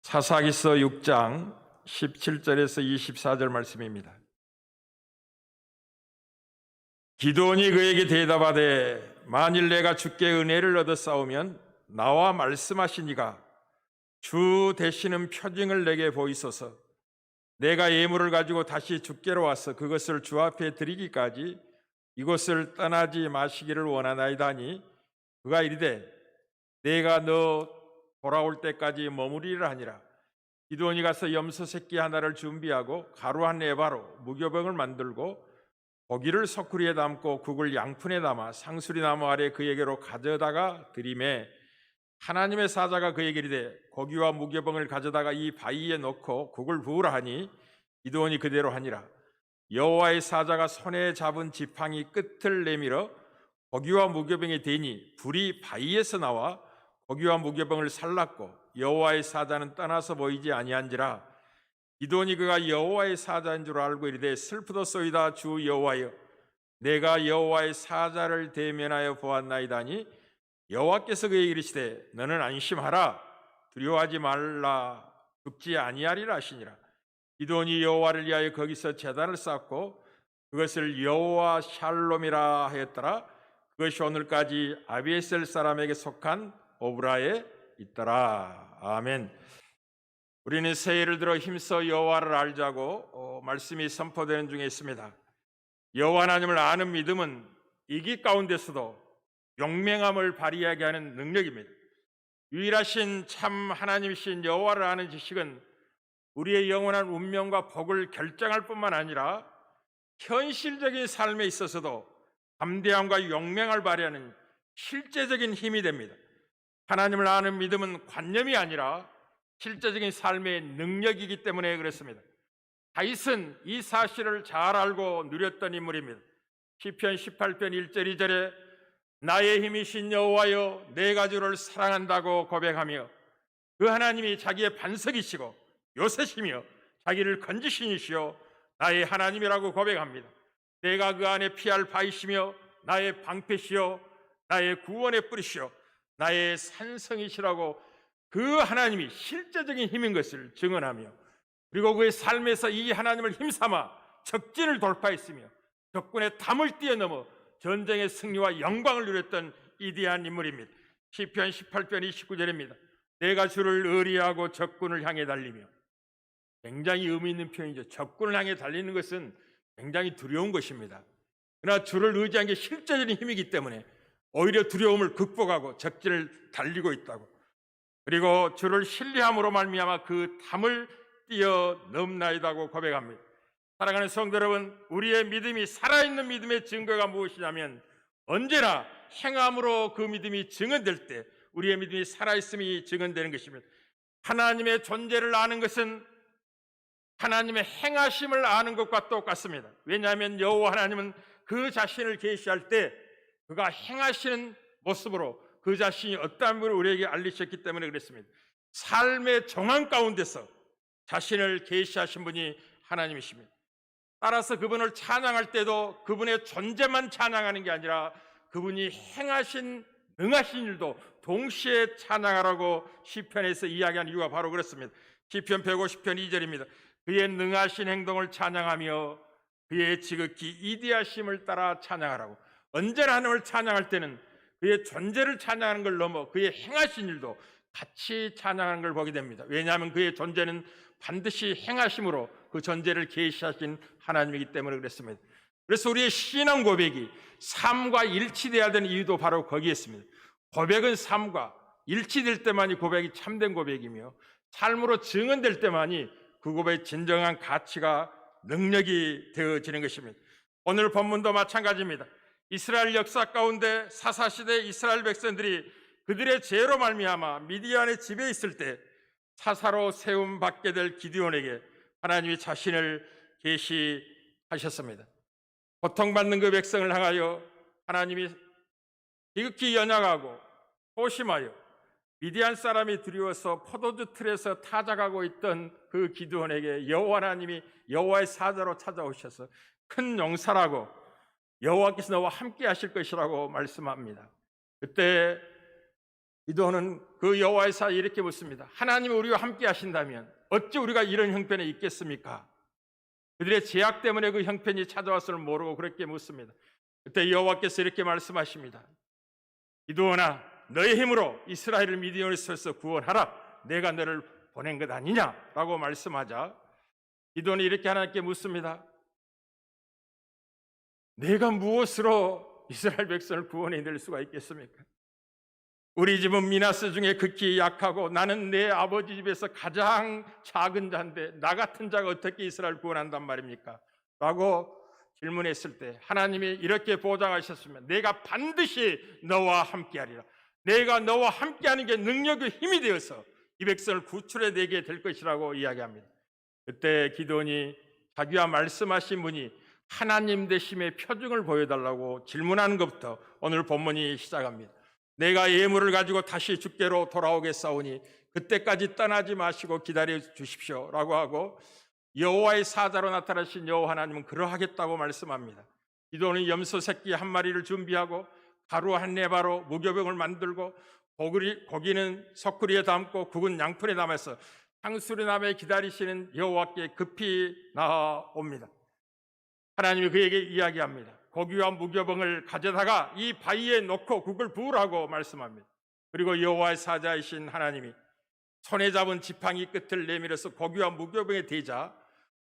사사기서 6장 17절에서 24절 말씀입니다. 기드온이 그에게 대답하되 만일 내가 주께 은혜를 얻어 싸우면 나와 말씀하시니가 주 되시는 표징을 내게 보이소서. 내가 예물을 가지고 다시 주께로 와서 그것을 주 앞에 드리기까지 이곳을 떠나지 마시기를 원하나이다니, 그가 이르되 내가 너 돌아올 때까지 머무리라 하니라. 기드온이 가서 염소 새끼 하나를 준비하고 가루 한 에바로 무교병을 만들고 고기를 소쿠리에 담고 국을 양푼에 담아 상수리 나무 아래 그에게로 가져다가 드리매, 하나님의 사자가 그에게 이르되 고기와 무교병을 가져다가 이 바위에 넣고 국을 부으라 하니 기드온이 그대로 하니라. 여호와의 사자가 손에 잡은 지팡이 끝을 내밀어 고기와 무교병에 대니 불이 바위에서 나와 고기와 무교병을 살랐고 여호와의 사자는 떠나서 보이지 아니한지라. 기드온이 그가 여호와의 사자인 줄 알고 이르되 슬프도소이다 주 여호와여, 내가 여호와의 사자를 대면하여 보았나이다니, 여호와께서 그에게 이르시되 너는 안심하라, 두려워하지 말라, 죽지 아니하리라 하시니라. 기드온이 여호와를 위하여 거기서 제단을 쌓고 그것을 여호와 샬롬이라 하였더라. 그것이 오늘까지 아비에셀 사람에게 속한 오브라에 있더라. 아멘. 우리는 새해를 들어 힘써 여호와를 알자고 말씀이 선포되는 중에 있습니다. 여호와 하나님을 아는 믿음은 이기 가운데서도 용맹함을 발휘하게 하는 능력입니다. 유일하신 참 하나님이신 여호와를 아는 지식은 우리의 영원한 운명과 복을 결정할 뿐만 아니라 현실적인 삶에 있어서도 담대함과 용맹을 발휘하는 실제적인 힘이 됩니다. 하나님을 아는 믿음은 관념이 아니라 실제적인 삶의 능력이기 때문에 그렇습니다. 다윗은 이 사실을 잘 알고 누렸던 인물입니다. 시편 18편 1절 2절에 나의 힘이신 여호와여, 내가 주를 사랑한다고 고백하며 그 하나님이 자기의 반석이시고 요새시며 자기를 건지신이시여 나의 하나님이라고 고백합니다. 내가 그 안에 피할 바이시며 나의 방패시여 나의 구원의 뿌리시여 나의 산성이시라고 그 하나님이 실제적인 힘인 것을 증언하며, 그리고 그의 삶에서 이 하나님을 힘삼아 적진을 돌파했으며 적군의 담을 뛰어넘어 전쟁의 승리와 영광을 누렸던 위대한 인물입니다. 시편 18편 29절입니다. 내가 주를 의리하고 적군을 향해 달리며. 굉장히 의미 있는 표현이죠. 적군을 향해 달리는 것은 굉장히 두려운 것입니다. 그러나 주를 의지한 게 실제적인 힘이기 때문에 오히려 두려움을 극복하고 적진을 달리고 있다고. 그리고 주를 신뢰함으로 말미암아 그 담을 뛰어넘나이다고 고백합니다. 사랑하는 성도 여러분, 우리의 믿음이 살아있는 믿음의 증거가 무엇이냐면 언제나 행함으로 그 믿음이 증언될 때 우리의 믿음이 살아있음이 증언되는 것입니다. 하나님의 존재를 아는 것은 하나님의 행하심을 아는 것과 똑같습니다. 왜냐하면 여호와 하나님은 그 자신을 계시할 때 그가 행하시는 모습으로 그 자신이 어떠한 분을 우리에게 알리셨기 때문에 그랬습니다. 삶의 정황 가운데서 자신을 계시하신 분이 하나님이십니다. 따라서 그분을 찬양할 때도 그분의 존재만 찬양하는 게 아니라 그분이 행하신 능하신 일도 동시에 찬양하라고 시편에서 이야기한 이유가 바로 그렇습니다. 시편 150편 2절입니다. 그의 능하신 행동을 찬양하며 그의 지극히 이디하심을 따라 찬양하라고. 언제나 하나님을 찬양할 때는 그의 존재를 찬양하는 걸 넘어 그의 행하신 일도 같이 찬양하는 걸 보게 됩니다. 왜냐하면 그의 존재는 반드시 행하심으로 그 존재를 계시하신 하나님이기 때문에 그랬습니다. 그래서 우리의 신앙 고백이 삶과 일치돼야 되는 이유도 바로 거기에 있습니다. 고백은 삶과 일치될 때만이 고백이 참된 고백이며 삶으로 증언될 때만이 그 고백의 진정한 가치가 능력이 되어지는 것입니다. 오늘 본문도 마찬가지입니다. 이스라엘 역사 가운데 사사시대 이스라엘 백성들이 그들의 죄로 말미암아 미디안의 집에 있을 때 사사로 세움 받게 될 기드온에게 하나님이 자신을 계시하셨습니다. 고통받는 그 백성을 향하여 하나님이 지극히 연약하고 소심하여 미디안 사람이 두려워서 포도주 틀에서 타작하고 있던 그 기드온에게 여호와 하나님이 여호와의 사자로 찾아오셔서 큰 용사라고 여호와께서 너와 함께 하실 것이라고 말씀합니다. 그때 기도는 그 여호와의 사자에 이렇게 묻습니다. 하나님이 우리와 함께 하신다면 어찌 우리가 이런 형편에 있겠습니까? 그들의 제약 때문에 그 형편이 찾아왔을 모르고 그렇게 묻습니다. 그때 여호와께서 이렇게 말씀하십니다. 기도나 너의 힘으로 이스라엘을 미디안에서 구원하라. 내가 너를 보낸 것 아니냐라고 말씀하자 기도는 이렇게 하나님께 묻습니다. 내가 무엇으로 이스라엘 백성을 구원해낼 수가 있겠습니까? 우리 집은 미나스 중에 극히 약하고 나는 내 아버지 집에서 가장 작은 자인데 나 같은 자가 어떻게 이스라엘을 구원한단 말입니까? 라고 질문했을 때 하나님이 이렇게 보장하셨으면 내가 반드시 너와 함께하리라. 내가 너와 함께하는 게 능력의 힘이 되어서 이 백성을 구출해내게 될 것이라고 이야기합니다. 그때 기도원이 자기와 말씀하신 분이 하나님 되심의 표징을 보여달라고 질문하는 것부터 오늘 본문이 시작합니다. 내가 예물을 가지고 다시 주께로 돌아오겠사오니 그때까지 떠나지 마시고 기다려 주십시오 라고 하고 여호와의 사자로 나타나신 여호와 하나님은 그러하겠다고 말씀합니다. 기도원은 염소 새끼 한 마리를 준비하고 가루 한 네바로 무교병을 만들고 고기는 석구리에 담고 국은 양푼에 담아서 향수리남에 기다리시는 여호와께 급히 나아옵니다. 하나님이 그에게 이야기합니다. 고기와 무교병을 가져다가 이 바위에 놓고 국을 부으라고 말씀합니다. 그리고 여호와의 사자이신 하나님이 손에 잡은 지팡이 끝을 내밀어서 고기와 무교병에 대자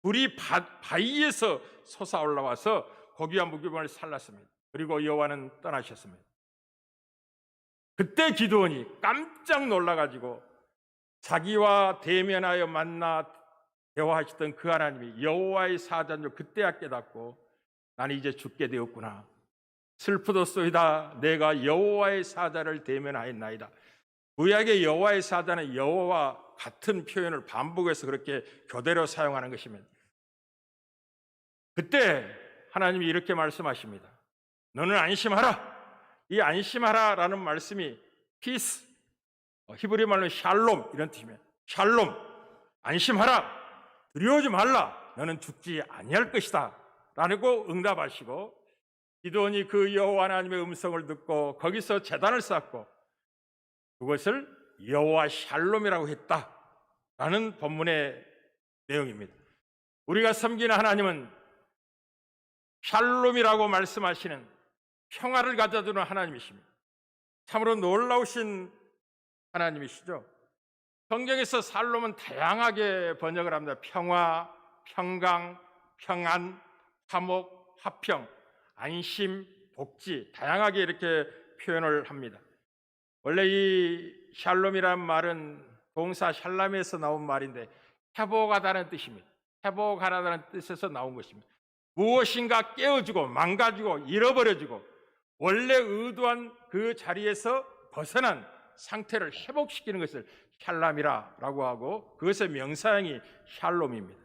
불이 바위에서 솟아올라와서 고기와 무교병을 살랐습니다. 그리고 여호와는 떠나셨습니다. 그때 기드온이 깜짝 놀라가지고 자기와 대면하여 만나 대화하시던 그 하나님이 여호와의 사자인 줄 그때야 깨닫고 나는 이제 죽게 되었구나. 슬프도소이다. 내가 여호와의 사자를 대면하였나이다. 구약의 여호와의 사자는 여호와와 같은 표현을 반복해서 그렇게 교대로 사용하는 것입니다. 그때 하나님이 이렇게 말씀하십니다. 너는 안심하라. 이 안심하라라는 말씀이 피스, 히브리 말로 샬롬 이런 뜻이면 샬롬, 안심하라. 두려워하지 말라. 너는 죽지 아니할 것이다 라고 응답하시고 기드온이 그 여호와 하나님의 음성을 듣고 거기서 제단을 쌓고 그것을 여호와 샬롬이라고 했다라는 본문의 내용입니다. 우리가 섬기는 하나님은 샬롬이라고 말씀하시는 평화를 가져주는 하나님이십니다. 참으로 놀라우신 하나님이시죠. 성경에서 샬롬은 다양하게 번역을 합니다. 평화, 평강, 평안, 화목, 화평, 안심, 복지 다양하게 이렇게 표현을 합니다. 원래 이 샬롬이라는 말은 동사 샬람에서 나온 말인데 회복하다는 뜻입니다. 회복하라는 뜻에서 나온 것입니다. 무엇인가 깨어지고 망가지고 잃어버려지고 원래 의도한 그 자리에서 벗어난 상태를 회복시키는 것을 샬람이라고 하고 그것의 명사형이 샬롬입니다.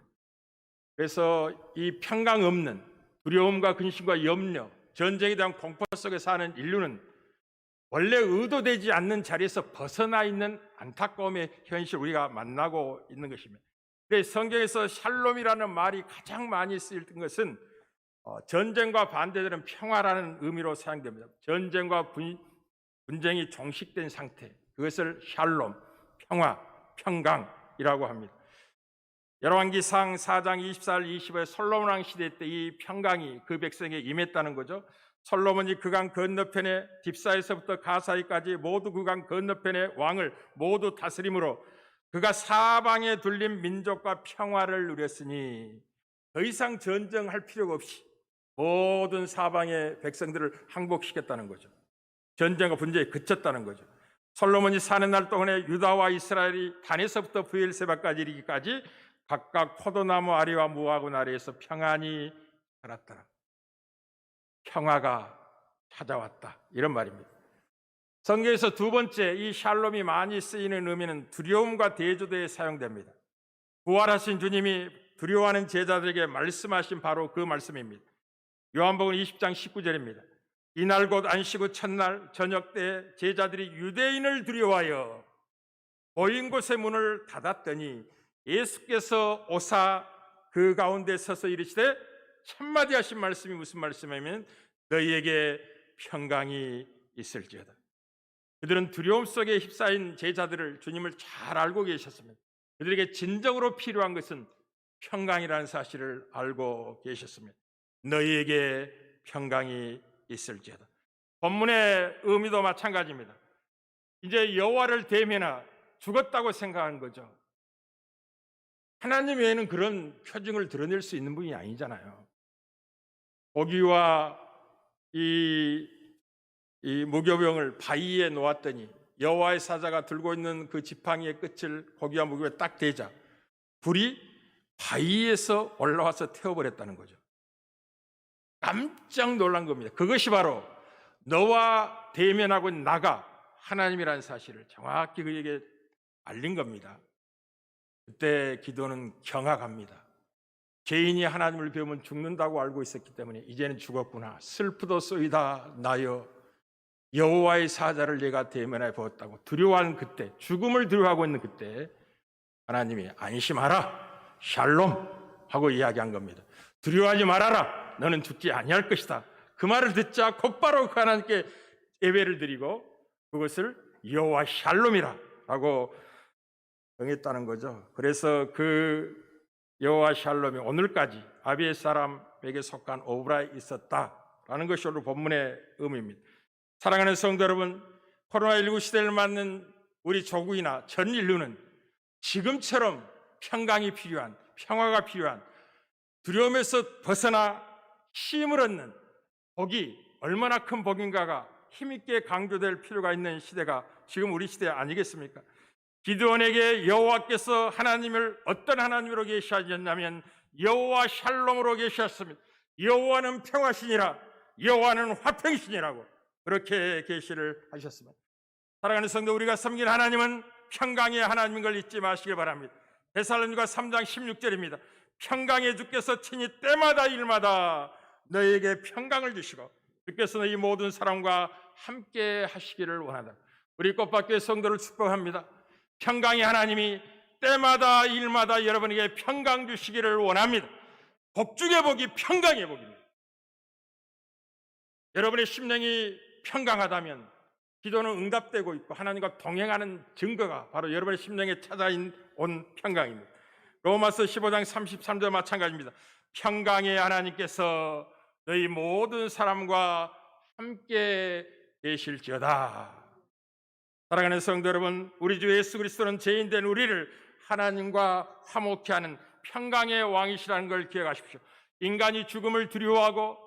그래서 이 평강 없는 두려움과 근심과 염려, 전쟁에 대한 공포 속에 사는 인류는 원래 의도되지 않는 자리에서 벗어나 있는 안타까움의 현실을 우리가 만나고 있는 것입니다. 그래서 성경에서 샬롬이라는 말이 가장 많이 쓰였던 것은 전쟁과 반대되는 평화라는 의미로 사용됩니다. 전쟁과 분쟁이 종식된 상태, 그것을 샬롬, 평화, 평강이라고 합니다. 열왕기상 4장 24절 25절 솔로몬 왕 시대 때 이 평강이 그 백성에게 임했다는 거죠. 솔로몬이 그 강 건너편에 딥사에서부터 가사이까지 모두 그 강 건너편의 왕을 모두 다스림으로 그가 사방에 둘린 민족과 평화를 누렸으니 더 이상 전쟁할 필요가 없이 모든 사방의 백성들을 항복시켰다는 거죠. 전쟁과 분쟁이 그쳤다는 거죠. 솔로몬이 사는 날 동안에 유다와 이스라엘이 단에서부터 브엘세바까지 이르기까지 각각 포도나무 아래와 무화과 아래에서 평안히 살았더라. 평화가 찾아왔다 이런 말입니다. 성경에서 두 번째 이 샬롬이 많이 쓰이는 의미는 두려움과 대조대에 사용됩니다. 부활하신 주님이 두려워하는 제자들에게 말씀하신 바로 그 말씀입니다. 요한복음 20장 19절입니다. 이날 곧 안식 후 첫날 저녁 때 제자들이 유대인을 두려워하여 모인 곳의 문을 닫았더니 예수께서 오사 그 가운데 서서 이르시되 첫마디 하신 말씀이 무슨 말씀이냐면 너희에게 평강이 있을지어다. 그들은 두려움 속에 휩싸인 제자들을 주님을 잘 알고 계셨습니다. 그들에게 진정으로 필요한 것은 평강이라는 사실을 알고 계셨습니다. 너희에게 평강이 있을지어다. 본문의 의미도 마찬가지입니다. 이제 여호와를 대면하 죽었다고 생각한 거죠. 하나님 외에는 그런 표징을 드러낼 수 있는 분이 아니잖아요. 고기와 이 무교병을 바위에 놓았더니 여호와의 사자가 들고 있는 그 지팡이의 끝을 고기와 무교에 딱 대자 불이 바위에서 올라와서 태워버렸다는 거죠. 깜짝 놀란 겁니다. 그것이 바로 너와 대면하고 있는 나가 하나님이라는 사실을 정확히 그에게 알린 겁니다. 그때 기도는 경악합니다. 개인이 하나님을 배우면 죽는다고 알고 있었기 때문에 이제는 죽었구나. 슬프도소이다 나여 여호와의 사자를 내가 대면하여 보았다고 두려워하는 그때, 죽음을 두려워하고 있는 그때 하나님이 안심하라 샬롬 하고 이야기한 겁니다. 두려워하지 말아라, 너는 죽지 아니할 것이다. 그 말을 듣자 곧바로 그 하나님께 예배를 드리고 그것을 여호와 샬롬이라 라고 정했다는 거죠. 그래서 그 여호와 샬롬이 오늘까지 아비의 사람에게 속한 오브라에 있었다라는 것이 오늘 본문의 의미입니다. 사랑하는 성도 여러분, 코로나19 시대를 맞는 우리 조국이나 전 인류는 지금처럼 평강이 필요한, 평화가 필요한, 두려움에서 벗어나 힘을 얻는 복이 얼마나 큰 복인가가 힘있게 강조될 필요가 있는 시대가 지금 우리 시대 아니겠습니까? 기드온에게 여호와께서 하나님을 어떤 하나님으로 계시하셨냐면 여호와 샬롬으로 계시했습니다. 여호와는 평화신이라, 여호와는 화평신이라고 그렇게 계시를 하셨습니다. 사랑하는 성도, 우리가 섬긴 하나님은 평강의 하나님인 걸 잊지 마시기 바랍니다. 데살로니가 3장 16절입니다. 평강의 주께서 친히 때마다 일마다 너희에게 평강을 주시고 주께서 너희 모든 사람과 함께 하시기를 원한다. 우리 꽃밭교회 성도를 축복합니다. 평강의 하나님이 때마다 일마다 여러분에게 평강 주시기를 원합니다. 복 중의 복이 평강의 복입니다. 여러분의 심령이 평강하다면 기도는 응답되고 있고 하나님과 동행하는 증거가 바로 여러분의 심령에 찾아온 평강입니다. 로마서 15장 33절 마찬가지입니다. 평강의 하나님께서 너희 모든 사람과 함께 계실지어다. 사랑하는 성도 여러분, 우리 주 예수 그리스도는 죄인된 우리를 하나님과 화목케 하는 평강의 왕이시라는 걸 기억하십시오. 인간이 죽음을 두려워하고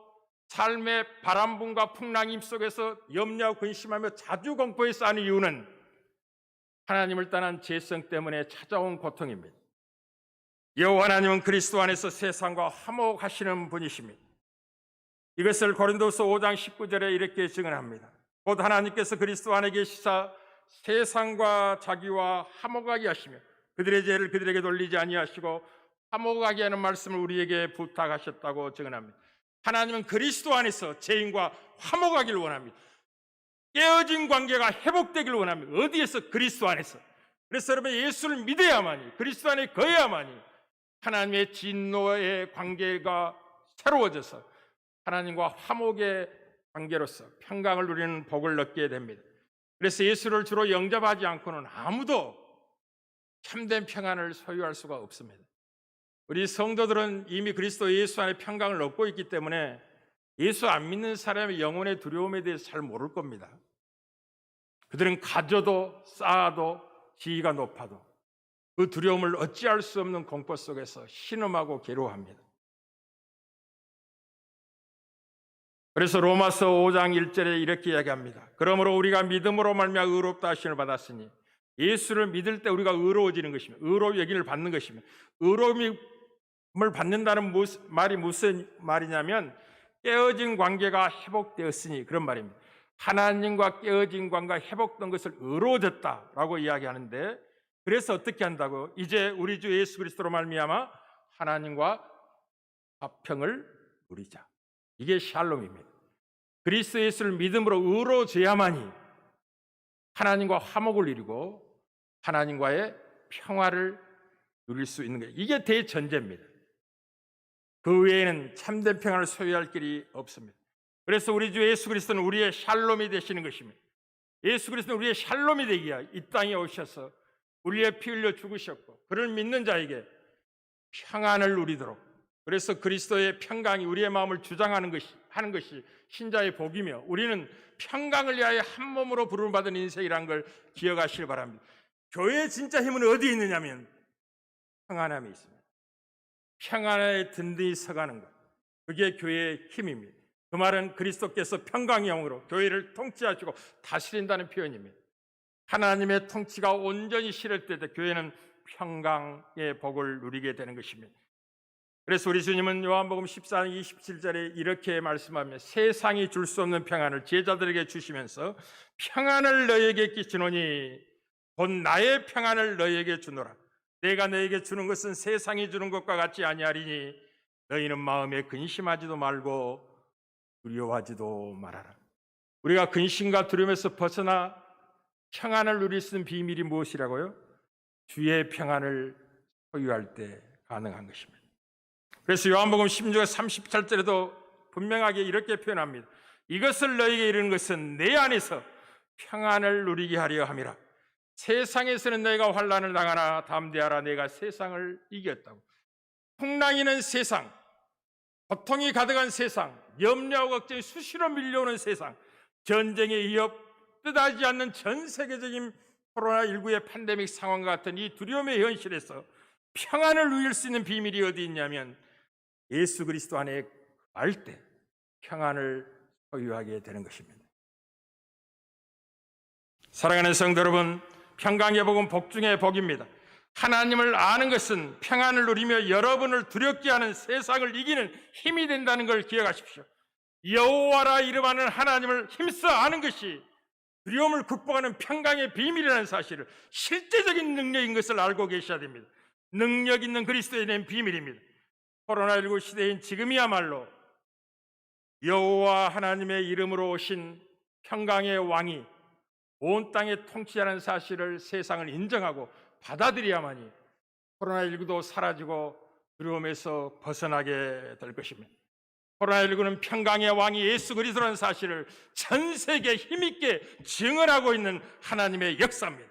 삶의 바람분과 풍랑임 속에서 염려하고 근심하며 자주 공포에 쌓는 이유는 하나님을 떠난 죄성 때문에 찾아온 고통입니다. 여호와 하나님은 그리스도 안에서 세상과 화목하시는 분이십니다. 이것을 고린도서 5장 19절에 이렇게 증언합니다. 곧 하나님께서 그리스도 안에 계시사 세상과 자기와 화목하게 하시며 그들의 죄를 그들에게 돌리지 아니하시고 화목하게 하는 말씀을 우리에게 부탁하셨다고 증언합니다. 하나님은 그리스도 안에서 죄인과 화목하기를 원합니다. 깨어진 관계가 회복되기를 원합니다. 어디에서? 그리스도 안에서. 그래서 여러분, 예수를 믿어야만이, 그리스도 안에 거해야만이 하나님의 진노의 관계가 새로워져서 하나님과 화목의 관계로서 평강을 누리는 복을 얻게 됩니다. 그래서 예수를 주로 영접하지 않고는 아무도 참된 평안을 소유할 수가 없습니다. 우리 성도들은 이미 그리스도 예수 안에 평강을 얻고 있기 때문에 예수 안 믿는 사람의 영혼의 두려움에 대해서 잘 모를 겁니다. 그들은 가져도 쌓아도 지위가 높아도 그 두려움을 어찌할 수 없는 공포 속에서 신음하고 괴로워합니다. 그래서 로마서 5장 1절에 이렇게 이야기합니다. 그러므로 우리가 믿음으로 말미암아 의롭다 하심을 받았으니 예수를 믿을 때 우리가 의로워지는 것이며 의로 여김을 받는 것이며 의로움을 받는다는 말이 무슨 말이냐면 깨어진 관계가 회복되었으니 그런 말입니다. 하나님과 깨어진 관계가 회복된 것을 의로워졌다라고 이야기하는데 그래서 어떻게 한다고? 이제 우리 주 예수 그리스도로 말미암아 하나님과 화평을 누리자. 이게 샬롬입니다. 그리스도 예수를 믿음으로 의로워져야만이 하나님과 화목을 이루고 하나님과의 평화를 누릴 수 있는 거예요. 이게 대전제입니다. 그 외에는 참된 평안을 소유할 길이 없습니다. 그래서 우리 주 예수 그리스도는 우리의 샬롬이 되시는 것입니다. 예수 그리스도는 우리의 샬롬이 되기 위하여 이 땅에 오셔서 우리의 피 흘려 죽으셨고 그를 믿는 자에게 평안을 누리도록, 그래서 그리스도의 평강이 우리의 마음을 주장하는 하는 것이 신자의 복이며 우리는 평강을 위하여 한 몸으로 부름받은 인생이라는 걸 기억하시길 바랍니다. 교회의 진짜 힘은 어디에 있느냐면 평안함에 있습니다. 평안에 든든히 서가는 것, 그게 교회의 힘입니다. 그 말은 그리스도께서 평강의 영으로 교회를 통치하시고 다스린다는 표현입니다. 하나님의 통치가 온전히 실현될 때 교회는 평강의 복을 누리게 되는 것입니다. 그래서 우리 주님은 요한복음 14장 27절에 이렇게 말씀하며 세상이 줄 수 없는 평안을 제자들에게 주시면서 평안을 너희에게 끼치노니 곧 나의 평안을 너희에게 주노라. 내가 너희에게 주는 것은 세상이 주는 것과 같지 아니하리니 너희는 마음에 근심하지도 말고 두려워하지도 말아라. 우리가 근심과 두려움에서 벗어나 평안을 누릴 수 있는 비밀이 무엇이라고요? 주의 평안을 소유할 때 가능한 것입니다. 그래서 요한복음 16장 37절에도 분명하게 이렇게 표현합니다. 이것을 너희에게 이르는 것은 내 안에서 평안을 누리게 하려 함이라. 세상에서는 너희가 환난을 당하나 담대하라. 내가 세상을 이겼다고. 풍랑이는 세상, 고통이 가득한 세상, 염려와 걱정이 수시로 밀려오는 세상, 전쟁의 위협, 뜻하지 않는 전 세계적인 코로나19의 팬데믹 상황과 같은 이 두려움의 현실에서 평안을 누릴 수 있는 비밀이 어디 있냐면 예수 그리스도 안에 알 때 평안을 소유하게 되는 것입니다. 사랑하는 성도 여러분, 평강의 복은 복 중의 복입니다. 하나님을 아는 것은 평안을 누리며 여러분을 두렵게 하는 세상을 이기는 힘이 된다는 걸 기억하십시오. 여호와라 이름하는 하나님을 힘써 아는 것이 두려움을 극복하는 평강의 비밀이라는 사실을, 실제적인 능력인 것을 알고 계셔야 됩니다. 능력 있는 그리스도에 대한 비밀입니다. 코로나19 시대인 지금이야말로 여호와 하나님의 이름으로 오신 평강의 왕이 온 땅에 통치하는 사실을 세상을 인정하고 받아들여야만이 코로나19도 사라지고 두려움에서 벗어나게 될 것입니다. 코로나19는 평강의 왕이 예수 그리스도라는 사실을 전 세계에 힘있게 증언하고 있는 하나님의 역사입니다.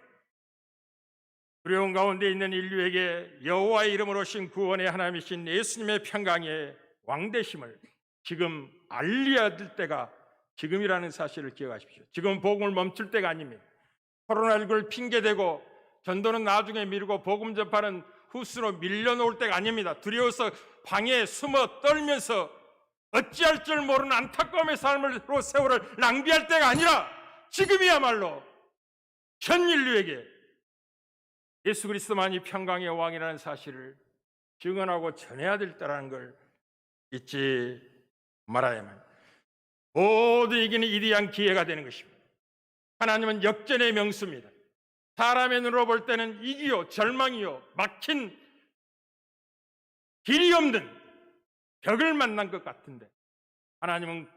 두려움 가운데 있는 인류에게 여호와의 이름으로 오신 구원의 하나님이신 예수님의 평강의 왕되심을 지금 알려야 될 때가 지금이라는 사실을 기억하십시오. 지금 복음을 멈출 때가 아닙니다. 코로나19를 핑계대고 전도는 나중에 미루고 복음 전파는 후수로 밀려놓을 때가 아닙니다. 두려워서 방에 숨어 떨면서 어찌할 줄 모르는 안타까움의 삶으로 세월을 낭비할 때가 아니라 지금이야말로 전 인류에게 예수 그리스도만이 평강의 왕이라는 사실을 증언하고 전해야 될 때라는 걸 잊지 말아야만 모두 이기는 위대한 기회가 되는 것입니다. 하나님은 역전의 명수입니다. 사람의 눈으로 볼 때는 이기요 절망이요 막힌 길이 없는 벽을 만난 것 같은데 하나님은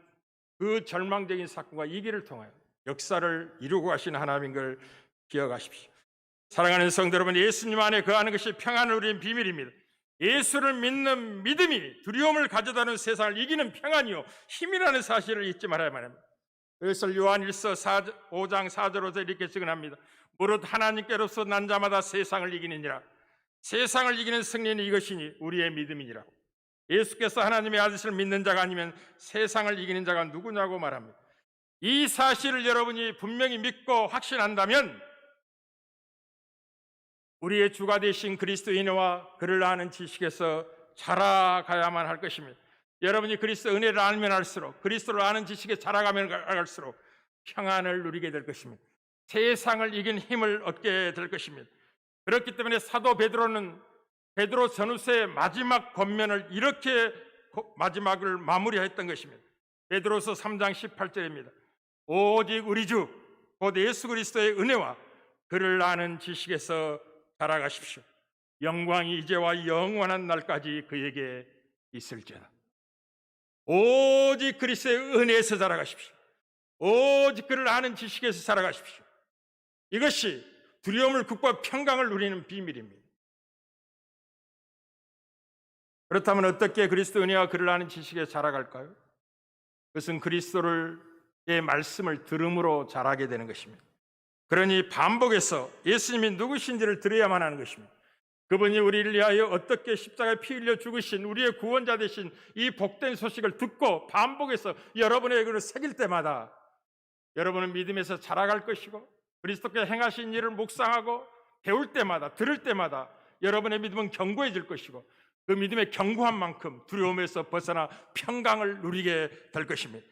그 절망적인 사건과 이 길을 통하여 역사를 이루고 가신 하나님인 걸 기억하십시오. 사랑하는 성도 여러분, 예수님 안에 거하는 것이 평안을 누리는 비밀입니다. 예수를 믿는 믿음이 두려움을 가져다는 세상을 이기는 평안이요 힘이라는 사실을 잊지 말아야만 합니다. 그래서 요한일서 5장 4절로서 이렇게 증언합니다. 무릇 하나님께로서 난 자마다 세상을 이기느니라. 세상을 이기는 승리는 이것이니 우리의 믿음이니라. 예수께서 하나님의 아들을 믿는 자가 아니면 세상을 이기는 자가 누구냐고 말합니다. 이 사실을 여러분이 분명히 믿고 확신한다면 우리의 주가 되신 그리스도인과 그를 아는 지식에서 자라가야만 할 것입니다. 여러분이 그리스도 은혜를 알면 알수록, 그리스도를 아는 지식에 자라가면 갈수록 평안을 누리게 될 것입니다. 세상을 이긴 힘을 얻게 될 것입니다. 그렇기 때문에 사도 베드로 전후서의 마지막 권면을 이렇게 마지막을 마무리했던 것입니다. 베드로서 3장 18절입니다. 오직 우리 주 곧 예수 그리스도의 은혜와 그를 아는 지식에서 자라가십시오. 영광이 이제와 영원한 날까지 그에게 있을지어다. 오직 그리스도의 은혜에서 자라가십시오. 오직 그를 아는 지식에서 자라가십시오. 이것이 두려움을 극복하고 평강을 누리는 비밀입니다. 그렇다면 어떻게 그리스도 은혜와 그를 아는 지식에 자라갈까요? 그것은 그리스도를 말씀을 들음으로 자라게 되는 것입니다. 그러니 반복해서 예수님이 누구신지를 들어야만 하는 것입니다. 그분이 우리를 위하여 어떻게 십자가에 피 흘려 죽으신 우리의 구원자 되신 이 복된 소식을 듣고 반복해서 여러분의 글을 새길 때마다 여러분은 믿음에서 자라갈 것이고 그리스도께 행하신 일을 묵상하고 배울 때마다 들을 때마다 여러분의 믿음은 견고해질 것이고 그 믿음의 견고한 만큼 두려움에서 벗어나 평강을 누리게 될 것입니다.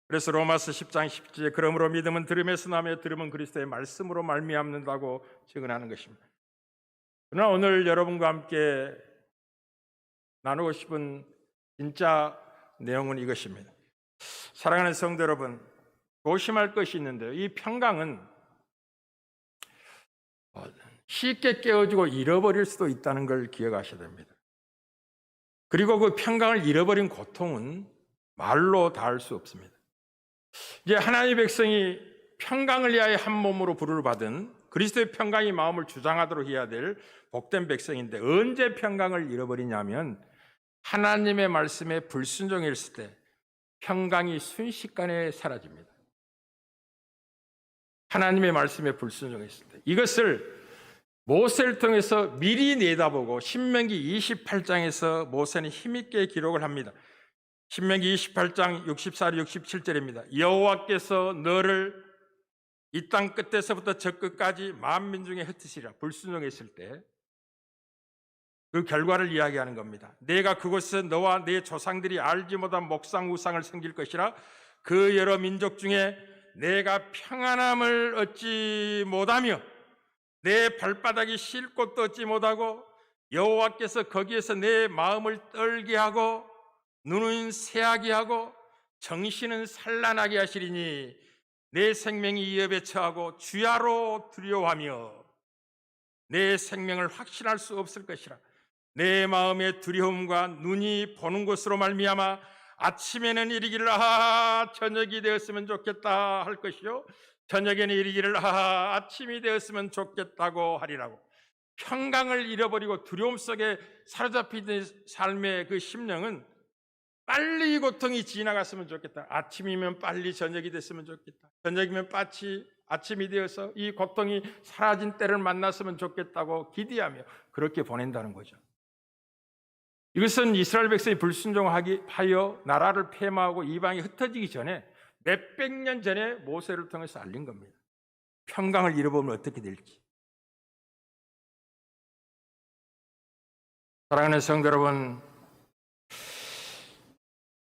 그래서 로마서 10장 10절에 그러므로 믿음은 들음에서 나며 들음은 그리스도의 말씀으로 말미암는다고 증언하는 것입니다. 그러나 오늘 여러분과 함께 나누고 싶은 진짜 내용은 이것입니다. 사랑하는 성도 여러분, 조심할 것이 있는데요. 이 평강은 쉽게 깨어지고 잃어버릴 수도 있다는 걸 기억하셔야 됩니다. 그리고 그 평강을 잃어버린 고통은 말로 다 할 수 없습니다. 이제 하나님의 백성이 평강을 위하여 한 몸으로 부름을 받은 그리스도의 평강이 마음을 주장하도록 해야 될 복된 백성인데 언제 평강을 잃어버리냐면 하나님의 말씀에 불순종했을 때 평강이 순식간에 사라집니다. 하나님의 말씀에 불순종했을 때 이것을 모세를 통해서 미리 내다보고 신명기 28장에서 모세는 힘있게 기록을 합니다. 신명기 28장 64, 67절입니다. 여호와께서 너를 이 땅 끝에서부터 저 끝까지 만민 중에 흩으시리라. 불순종했을 때 그 결과를 이야기하는 겁니다. 내가 그곳에서 너와 네 조상들이 알지 못한 목상 우상을 섬길 것이라. 그 여러 민족 중에 내가 평안함을 얻지 못하며 내 발바닥이 쉴 곳도 얻지 못하고 여호와께서 거기에서 내 마음을 떨게 하고 눈은 새하게 하고 정신은 산란하게 하시리니 내 생명이 위협에 처하고 주야로 두려워하며 내 생명을 확신할 수 없을 것이라. 내 마음의 두려움과 눈이 보는 것으로 말미암아 아침에는 이르기를 아하 저녁이 되었으면 좋겠다 할 것이요 저녁에는 이르기를 아하 아침이 되었으면 좋겠다고 하리라고. 평강을 잃어버리고 두려움 속에 사로잡힌 삶의 그 심령은 빨리 이 고통이 지나갔으면 좋겠다. 아침이면 빨리 저녁이 됐으면 좋겠다. 저녁이면 빨리 아침이 되어서 이 고통이 사라진 때를 만났으면 좋겠다고 기대하며 그렇게 보낸다는 거죠. 이것은 이스라엘 백성이 불순종하여 나라를 폐마하고 이방이 흩어지기 전에 몇백 년 전에 모세를 통해서 알린 겁니다. 평강을 잃어버리면 어떻게 될지. 사랑하는 성도 여러분,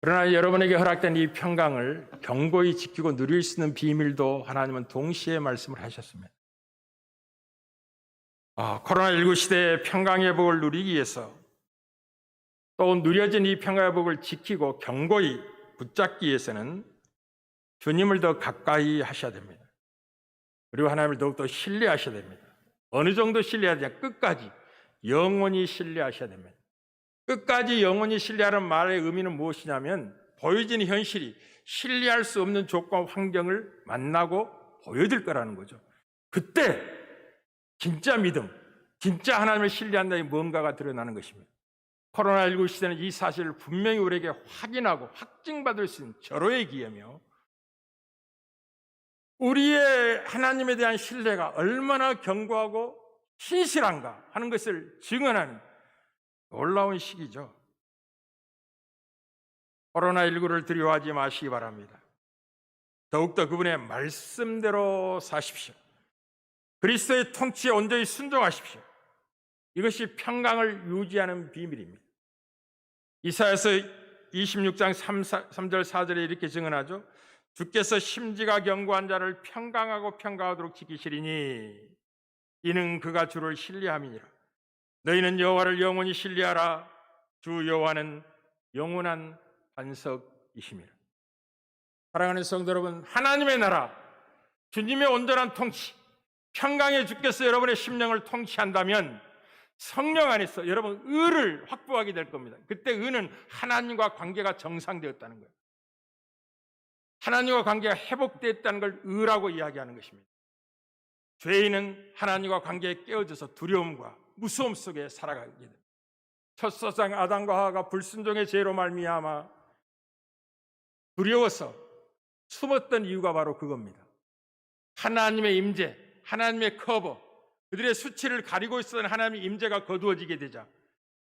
그러나 여러분에게 허락된 이 평강을 견고히 지키고 누릴 수 있는 비밀도 하나님은 동시에 말씀을 하셨습니다. 코로나19 시대의 평강의 복을 누리기 위해서 또 누려진 이 평강의 복을 지키고 견고히 붙잡기 위해서는 주님을 더 가까이 하셔야 됩니다. 그리고 하나님을 더욱더 신뢰하셔야 됩니다. 어느 정도 신뢰하냐? 끝까지 영원히 신뢰하셔야 됩니다. 끝까지 영원히 신뢰하는 말의 의미는 무엇이냐면 보여지는 현실이 신뢰할 수 없는 조건 환경을 만나고 보여질 거라는 거죠. 그때 진짜 믿음, 진짜 하나님을 신뢰한다의 뭔가가 드러나는 것입니다. 코로나19 시대는 이 사실을 분명히 우리에게 확인하고 확증받을 수 있는 절호의 기회며 우리의 하나님에 대한 신뢰가 얼마나 견고하고 신실한가 하는 것을 증언하는 놀라운 시기죠. 코로나19를 두려워하지 마시기 바랍니다. 더욱더 그분의 말씀대로 사십시오. 그리스도의 통치에 온전히 순종하십시오. 이것이 평강을 유지하는 비밀입니다. 이사야서 26장 3절 4절에 이렇게 증언하죠. 주께서 심지가 견고한 자를 평강하고 평강하도록 지키시리니 이는 그가 주를 신뢰함이니라. 너희는 여호와를 영원히 신뢰하라. 주 여호와는 영원한 반석이심이라. 사랑하는 성도 여러분, 하나님의 나라, 주님의 온전한 통치, 평강의 주께서 여러분의 심령을 통치한다면 성령 안에서 여러분 의를 확보하게 될 겁니다. 그때 의는 하나님과 관계가 정상되었다는 거예요. 하나님과 관계가 회복되었다는 걸 의라고 이야기하는 것입니다. 죄인은 하나님과 관계에 깨어져서 두려움과 무서움 속에 살아가게 됩니다. 첫 사장 아담과 하와가 불순종의 죄로 말미암아 두려워서 숨었던 이유가 바로 그겁니다. 하나님의 임재, 하나님의 커버, 그들의 수치를 가리고 있었던 하나님의 임재가 거두어지게 되자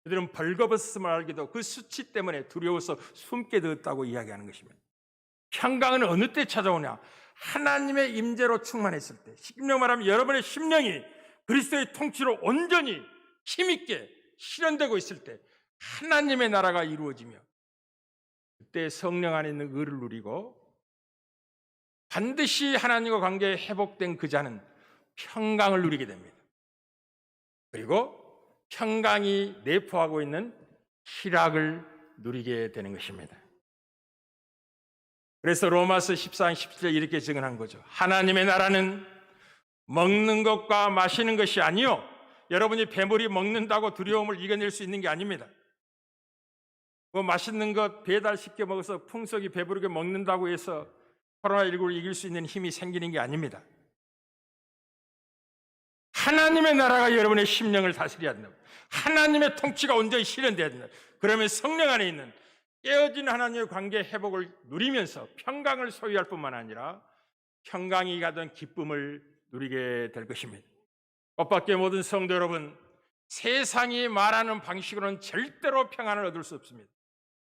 그들은 벌거벗음을 알게도 그 수치 때문에 두려워서 숨게 되었다고 이야기하는 것입니다. 평강은 어느 때 찾아오냐? 하나님의 임재로 충만했을 때, 쉽게 말하면 여러분의 심령이 그리스도의 통치로 온전히 힘있게 실현되고 있을 때 하나님의 나라가 이루어지며, 그때 성령 안에 있는 의를 누리고 반드시 하나님과 관계에 회복된 그 자는 평강을 누리게 됩니다. 그리고 평강이 내포하고 있는 희락을 누리게 되는 것입니다. 그래서 로마서 14장 17절 이렇게 증언한 거죠. 하나님의 나라는 먹는 것과 마시는 것이 아니요, 여러분이 배불리 먹는다고 두려움을 이겨낼 수 있는 게 아닙니다. 뭐 맛있는 것 배달시켜 먹어서 풍속이 배부르게 먹는다고 해서 코로나19를 이길 수 있는 힘이 생기는 게 아닙니다. 하나님의 나라가 여러분의 심령을 다스려야 된다. 하나님의 통치가 온전히 실현돼야 된다. 그러면 성령 안에 있는 깨어진 하나님의 관계 회복을 누리면서 평강을 소유할 뿐만 아니라 평강이 가던 기쁨을 누리게 될 것입니다. 뜻밖의 모든 성도 여러분, 세상이 말하는 방식으로는 절대로 평안을 얻을 수 없습니다.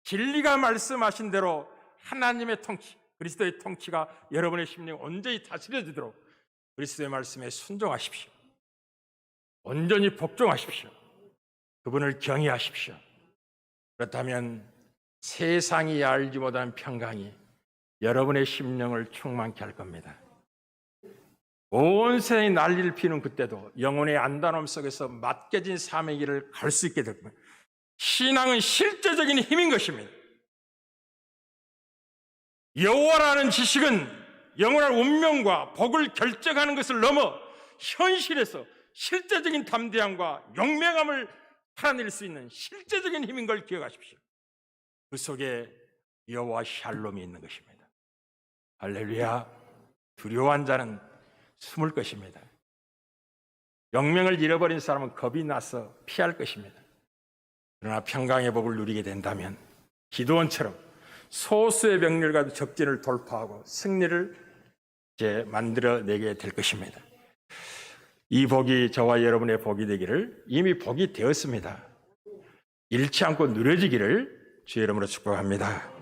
진리가 말씀하신 대로 하나님의 통치, 그리스도의 통치가 여러분의 심령을 온전히 다스려지도록 그리스도의 말씀에 순종하십시오. 온전히 복종하십시오. 그분을 경외하십시오. 그렇다면 세상이 알지 못한 평강이 여러분의 심령을 충만케 할 겁니다. 온 세상이 난리를 피우는 그때도 영혼의 안다놈 속에서 맡겨진 삶의 길을 갈 수 있게 될 겁니다. 신앙은 실제적인 힘인 것입니다. 여호와라는 지식은 영원한 운명과 복을 결정하는 것을 넘어 현실에서 실제적인 담대함과 용맹함을 살아낼 수 있는 실제적인 힘인 걸 기억하십시오. 그 속에 여호와 샬롬이 있는 것입니다. 할렐루야. 두려워한 자는 숨을 것입니다. 용맹을 잃어버린 사람은 겁이 나서 피할 것입니다. 그러나 평강의 법을 누리게 된다면 기드온처럼 소수의 병렬과 적진을 돌파하고 승리를 이제 만들어내게 될 것입니다. 이 복이 저와 여러분의 복이 되기를, 이미 복이 되었습니다. 잃지 않고 누려지기를 주의 이름으로 축복합니다.